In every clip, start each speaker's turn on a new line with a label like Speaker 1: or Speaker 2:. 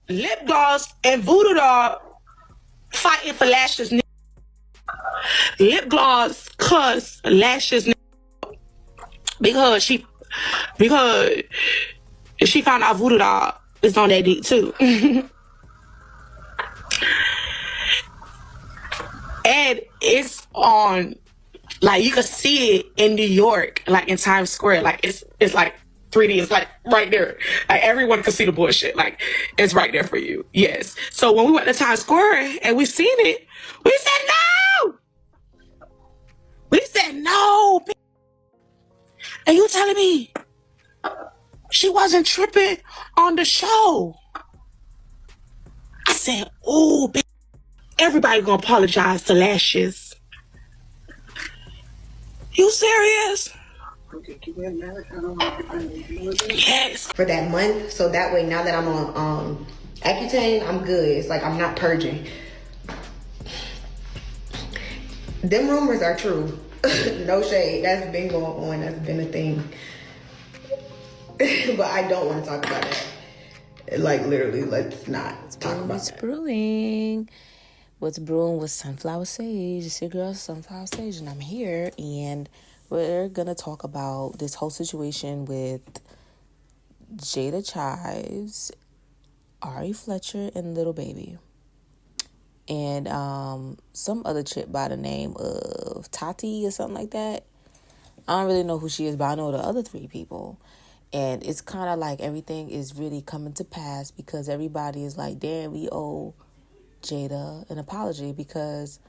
Speaker 1: Lip gloss and voodoo doll fighting for lashes. Lip gloss cuss lashes because because she found out voodoo doll is on that dick too. And it's on, like, you can see it in New York, like in Times Square. Like it's like 3D. It's like right there. Like everyone can see the bullshit. Like it's right there for you. Yes. So when we went to Times Square and we seen it, we said no. We said no. And you telling me she wasn't tripping on the show? I said, oh, everybody gonna apologize to lashes. You serious? Yes.
Speaker 2: For that month, so that way now that I'm on Accutane, I'm good. It's like I'm not purging. Them rumors are true. No shade. That's been going on. That's been a thing. But I don't want to talk about that. Like literally, let's not talk about
Speaker 3: What's
Speaker 2: that.
Speaker 3: brewing? What's brewing with Sunflower Sage? It's your girl Sunflower Sage, and I'm here, and we're gonna talk about this whole situation with Jayda Cheaves, Ari Fletcher, and Little Baby, and some other chick by the name of Tati or something like that. I don't really know who she is, but I know the other three people. And it's kind of like everything is really coming to pass because everybody is like, damn, we owe Jayda an apology, because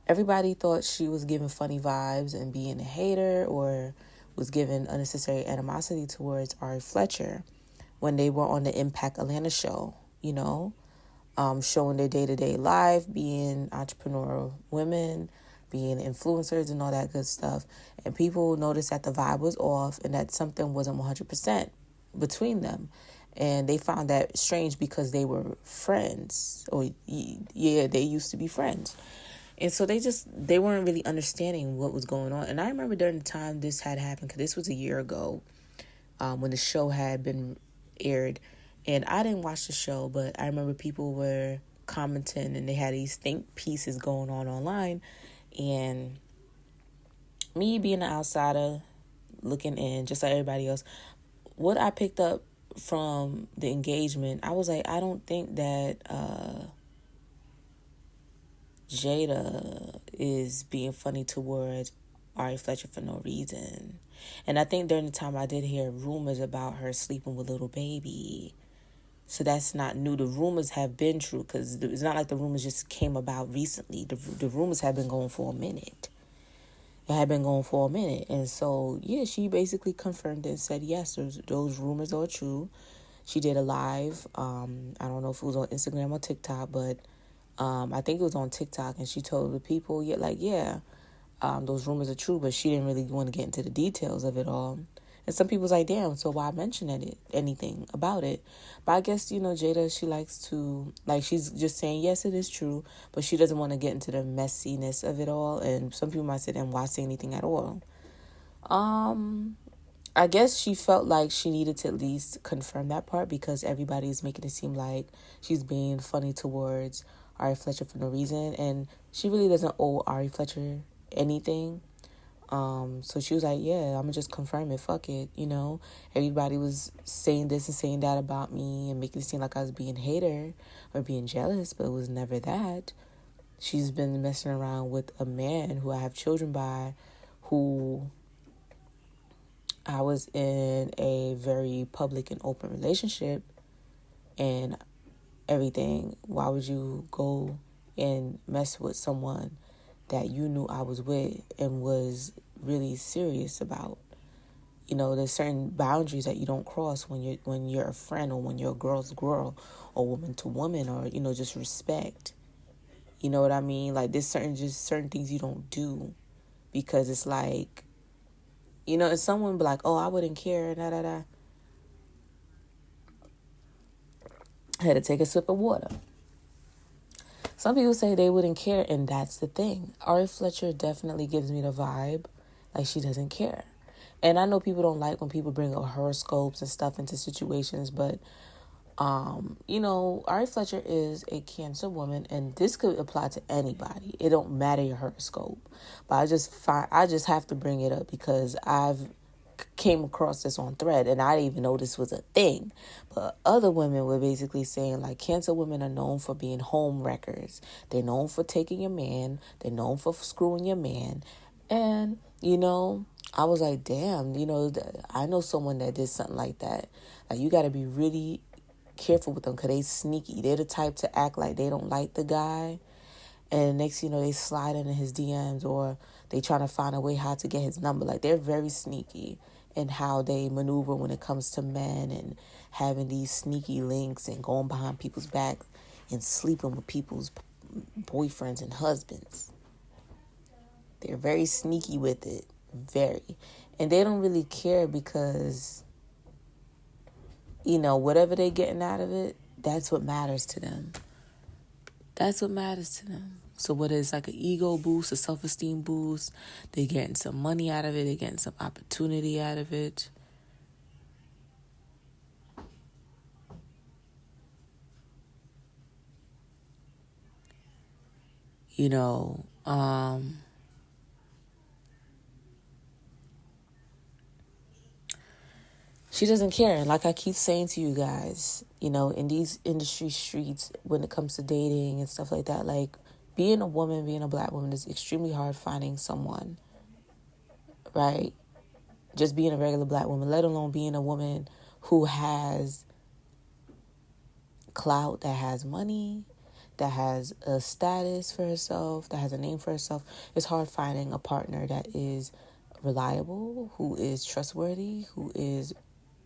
Speaker 3: everybody thought she was giving funny vibes and being a hater or was giving unnecessary animosity towards Ari Fletcher when they were on the Impact Atlanta show, showing their day-to-day life, being entrepreneurial women, being influencers and all that good stuff. And people noticed that the vibe was off and that something wasn't 100% between them. And they found that strange because they were friends. Or, yeah, they used to be friends. And so they weren't really understanding what was going on. And I remember during the time this had happened, because this was a year ago, when the show had been aired. And I didn't watch the show, but I remember people were commenting and they had these think pieces going on online. And me being an outsider, looking in, just like everybody else, what I picked up from the engagement, I was like, I don't think that Jayda is being funny towards Ari Fletcher for no reason. And I think during the time I did hear rumors about her sleeping with Little Baby. So that's not new. The rumors have been true, because it's not like the rumors just came about recently. The rumors have been going for a minute. It had been going for a minute. And so, yeah, she basically confirmed and said, yes, those rumors are true. She did a live. I don't know if it was on Instagram or TikTok, but I think it was on TikTok. And she told the people, those rumors are true, but she didn't really want to get into the details of it all. And some people's like, damn, so why mention anything about it? But I guess, Jayda, she likes to, she's just saying, yes, it is true, but she doesn't want to get into the messiness of it all. And some people might say, then why say anything at all? I guess she felt like she needed to at least confirm that part, because everybody's making it seem like she's being funny towards Ari Fletcher for no reason. And she really doesn't owe Ari Fletcher anything. So she was like, yeah, I'm gonna just confirm it. Fuck it. Everybody was saying this and saying that about me and making it seem like I was being a hater or being jealous, but it was never that. She's been messing around with a man who I have children by, who I was in a very public and open relationship and everything. Why would you go and mess with someone that you knew I was with and was really serious about? There's certain boundaries that you don't cross when you're a friend, or when you're a girl's girl, or woman to woman, or just respect. You know what I mean? Like, there's certain things you don't do, because it's like, and someone be like, oh, I wouldn't care, da da da. I had to take a sip of water. Some people say they wouldn't care, and that's the thing. Ari Fletcher definitely gives me the vibe like she doesn't care. And I know people don't like when people bring up horoscopes and stuff into situations, but Ari Fletcher is a Cancer woman, and this could apply to anybody. It don't matter your horoscope, but I just have to bring it up because I've came across this on Thread, and I didn't even know this was a thing. But other women were basically saying like Cancer women are known for being home wreckers. They're known for taking your man. They're known for screwing your man, and I was like, damn, I know someone that did something like that. Like, you got to be really careful with them because they sneaky. They're the type to act like they don't like the guy, and next they slide into his DMs, or they trying to find a way how to get his number. Like, they're very sneaky in how they maneuver when it comes to men, and having these sneaky links and going behind people's back and sleeping with people's boyfriends and husbands. They're very sneaky with it. Very. And they don't really care because whatever they're getting out of it, that's what matters to them. That's what matters to them. So whether it's like an ego boost, a self-esteem boost, they're getting some money out of it, they're getting some opportunity out of it. She doesn't care. And like I keep saying to you guys, in these industry streets, when it comes to dating and stuff like that, like, being a woman, being a black woman is extremely hard finding someone, right? Just being a regular black woman, let alone being a woman who has clout, that has money, that has a status for herself, that has a name for herself. It's hard finding a partner that is reliable, who is trustworthy, who is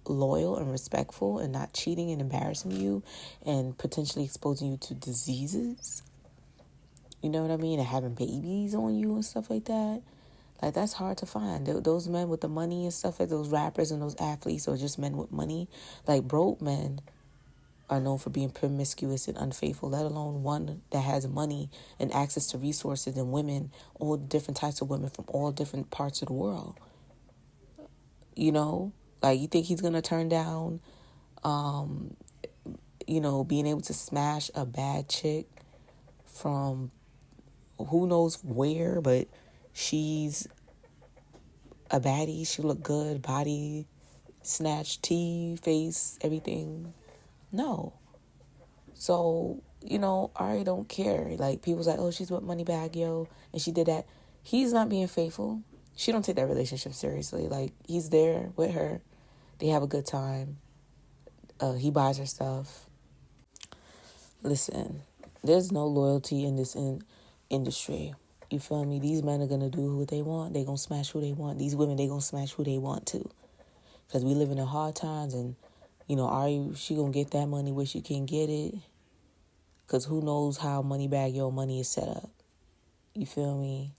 Speaker 3: loyal and respectful, and not cheating and embarrassing you and potentially exposing you to diseases. You know what I mean? And having babies on you and stuff like that. Like, that's hard to find. Those men with the money and stuff, like those rappers and those athletes, or just men with money, like, broke men are known for being promiscuous and unfaithful, let alone one that has money and access to resources, and women, all different types of women from all different parts of the world. Like, you think he's going to turn down, being able to smash a bad chick from who knows where, but she's a baddie, she look good, body, snatch, T, face, everything? No. So, Ari don't care. Like, people's like, oh, she's with Moneybag Yo, and she did that. He's not being faithful. She don't take that relationship seriously. Like, he's there with her. They have a good time. He buys her stuff. Listen, there's no loyalty in this industry. You feel me? These men are going to do what they want. They going to smash who they want. These women, they going to smash who they want to. Because we live in hard times, and, she going to get that money where she can get it. Because who knows how Moneybag Yo money is set up. You feel me?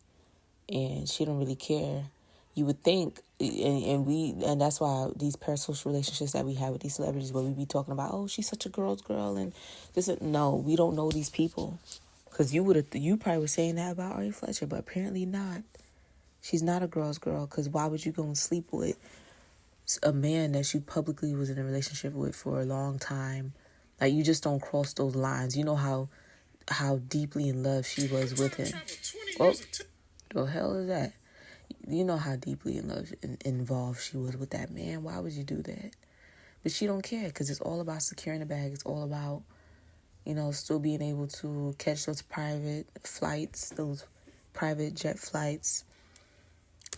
Speaker 3: And she don't really care. You would think, and that's why these parasocial relationships that we have with these celebrities, where we be talking about, oh, she's such a girl's girl, and no, we don't know these people. Because you probably were saying that about Ari Fletcher, but apparently not. She's not a girl's girl, because why would you go and sleep with a man that you publicly was in a relationship with for a long time? Like, you just don't cross those lines. You know how deeply in love she was with him. Oh, the hell is that? You know how deeply in love involved she was with that man. Why would you do that? But she don't care, because it's all about securing the bag. It's all about, still being able to catch those private flights, those private jet flights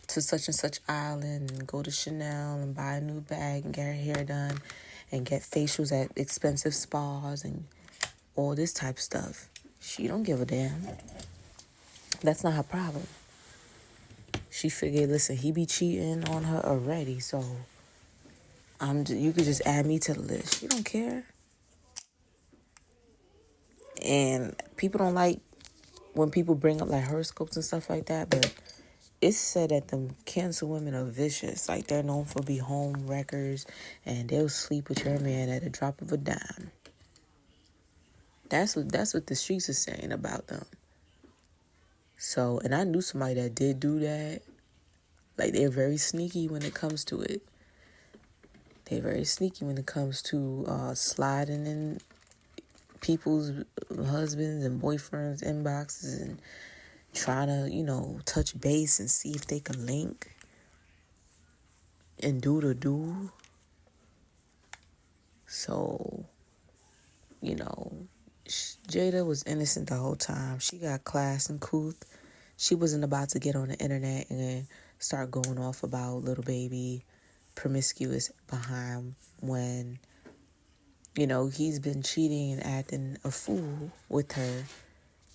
Speaker 3: to such and such island, and go to Chanel and buy a new bag and get her hair done and get facials at expensive spas and all this type of stuff. She don't give a damn. That's not her problem. She figured, listen, he be cheating on her already, so you could just add me to the list. She don't care. And people don't like when people bring up like horoscopes and stuff like that, but it's said that the Cancer women are vicious. Like, they're known for be home wreckers, and they'll sleep with your man at a drop of a dime. That's what the streets is saying about them. So, and I knew somebody that did do that. Like, they're very sneaky when it comes to it. They very sneaky when it comes to sliding in people's husbands and boyfriends' inboxes and trying to, touch base and see if they can link and do the do. So, Jayda was innocent the whole time. She got class and couth. She wasn't about to get on the internet and start going off about little baby promiscuous behind when, he's been cheating and acting a fool with her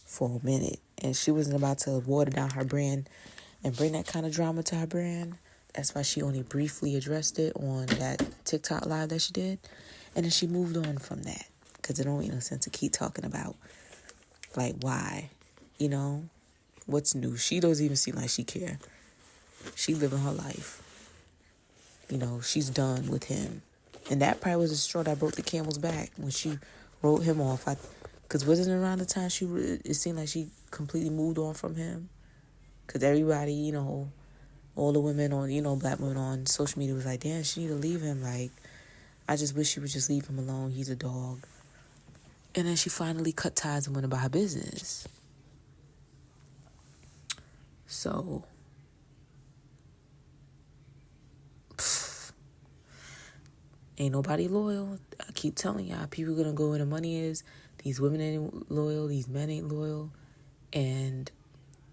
Speaker 3: for a minute. And she wasn't about to water down her brand and bring that kind of drama to her brand. That's why she only briefly addressed it on that TikTok live that she did. And then she moved on from that. Because it don't make no sense to keep talking about, like, why? What's new? She doesn't even seem like she care. She living her life. She's done with him. And that probably was the straw that broke the camel's back when she wrote him off. Because wasn't it around the time it seemed like she completely moved on from him? Because everybody, all the women on, black women on social media was like, damn, she need to leave him. Like, I just wish she would just leave him alone. He's a dog. And then she finally cut ties and went about her business. So, ain't nobody loyal. I keep telling y'all, people gonna go where the money is. These women ain't loyal. These men ain't loyal. And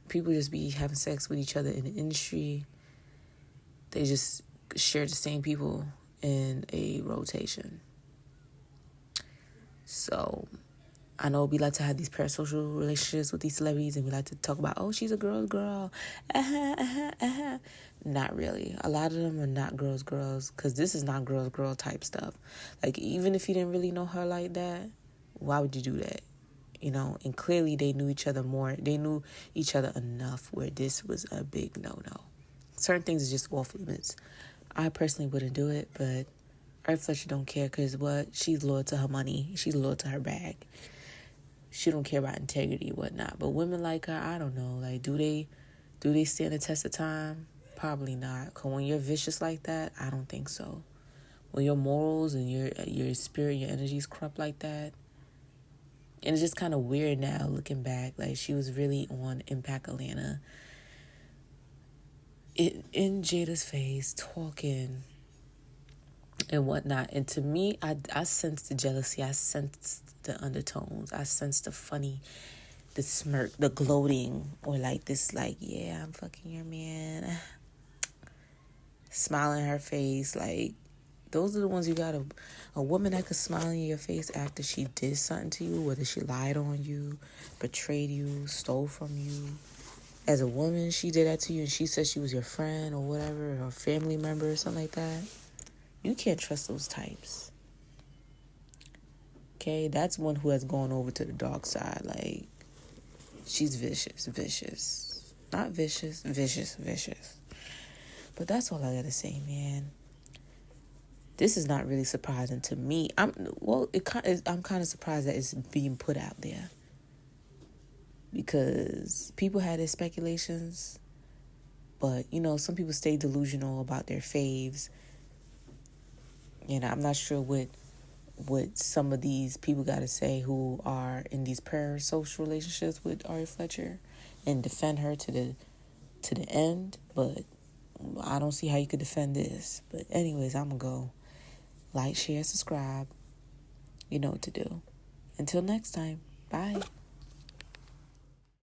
Speaker 3: people just be having sex with each other in the industry. They just share the same people in a rotation. So, I know we like to have these parasocial relationships with these celebrities and we like to talk about, oh, she's a girl's girl. Not really. A lot of them are not girls because this is not girl type stuff. Like, even if you didn't really know her like that, why would you do that? And clearly they knew each other more. They knew each other enough where this was a big no-no. Certain things are just off limits. I personally wouldn't do it, but Fletcher don't care because what? She's loyal to her money. She's loyal to her bag. She don't care about integrity and whatnot. But women like her, I don't know. Like, do they stand the test of time? Probably not. Because when you're vicious like that, I don't think so. When your morals and your spirit, your energy is corrupt like that. And it's just kind of weird now looking back. Like, she was really on Impact Atlanta. In Jayda's face, talking and whatnot. And to me, I sensed the jealousy. I sensed the undertones. I sensed the funny, the smirk, the gloating, or like this, like, yeah, I'm fucking your man. Smile in her face. Like, those are the ones you got. A woman that could smile in your face after she did something to you, whether she lied on you, betrayed you, stole from you. As a woman, she did that to you and she said she was your friend or whatever, or family member or something like that. You can't trust those types. Okay, that's one who has gone over to the dark side. Like, she's vicious. Not vicious, vicious. But that's all I gotta say, man. This is not really surprising to me. I'm kind of surprised that it's being put out there. Because people had their speculations. But, some people stay delusional about their faves. And I'm not sure what some of these people got to say who are in these parasocial relationships with Fletcher and defend her to the end. But I don't see how you could defend this. But anyways, I'm going to go. Like, share, subscribe. You know what to do. Until next time. Bye.